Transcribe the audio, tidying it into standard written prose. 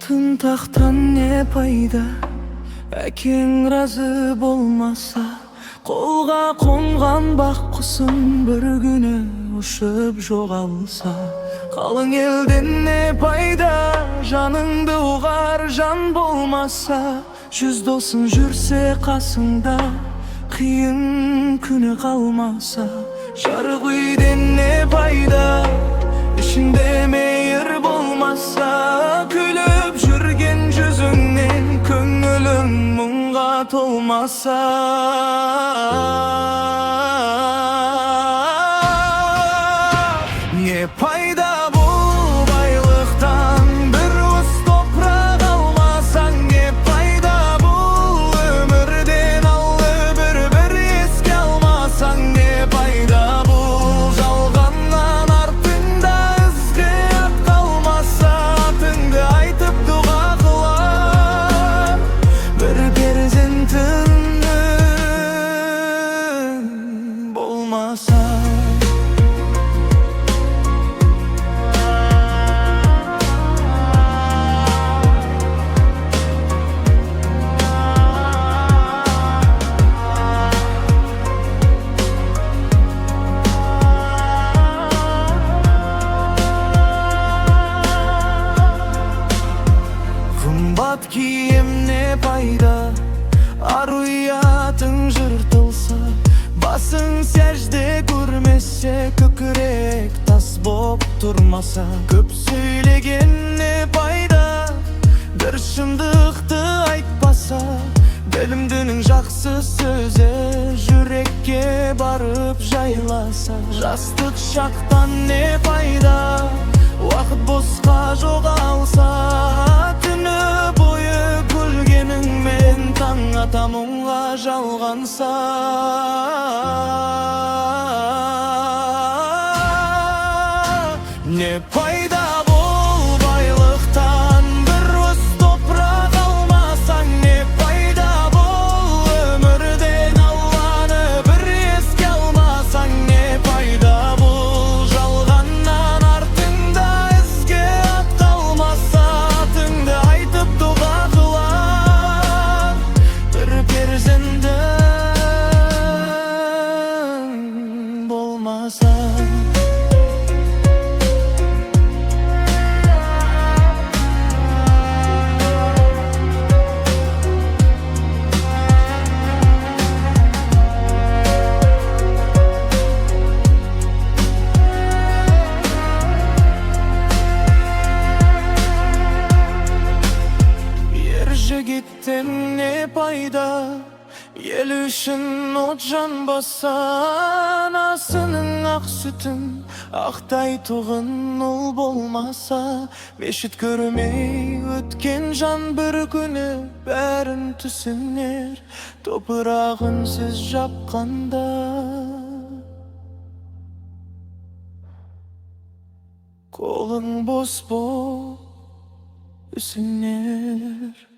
Алтын тақтан не пайда, әкең разы болмаса. Қолға қонған бақ құсың бір күні ұшып жоғалса. Қалың елден не пайда, жаныңды ұғар жан болмаса. 100 досың жүрсе қасыңда, қиын күні қалмаса. Жарық үйден не пайда, ішінде мейір болмаса. Күліп жүрген жүзіңнен көңілің мұңға толмаса. Не пайда бұл байлықтан, бір уыс топырақ алмасаң. Не пайда бұл өмірден алды бір еске алмасаң. Не пайда бұл жалғаннан артыңда ізгі ат қалмаса. Атыңды айтып дұға қылар бір перзентің болмаса. Қымбат киім не пайда, ар-ұятың жыртылса. Басың сәжде көрмесе, көкірек тас боп тұрмаса. Көп сөйлеген не пайда, бір шындықты айтпаса. Білімдінің жақсы сөзі жүрекке барып жайласа. Жастық шақтан не пайда, уақыт босқа жоғалса. Түні бойы күлгеніңмен таң ата мұңға жалғанса. Не пайда бұл байлықтан, бір уыс топырақ алмасаң. Не пайда бұл өмірден алғаны бір еске алмасаң. Не пайда бұл жалғаннан артыңда ізге ат қалмаса. Атыңды айтып дұға қылар бір перзентің болмаса. Жігіттен не пайда, ел үшін от жанбаса. Анасының ақ сүтін ақтай тұғын ұл болмаса. Мешіт көрмей өткен жан бір күні бәрін түсінер, топырағын сіз жапқанда. Қолың бос боп үсінер.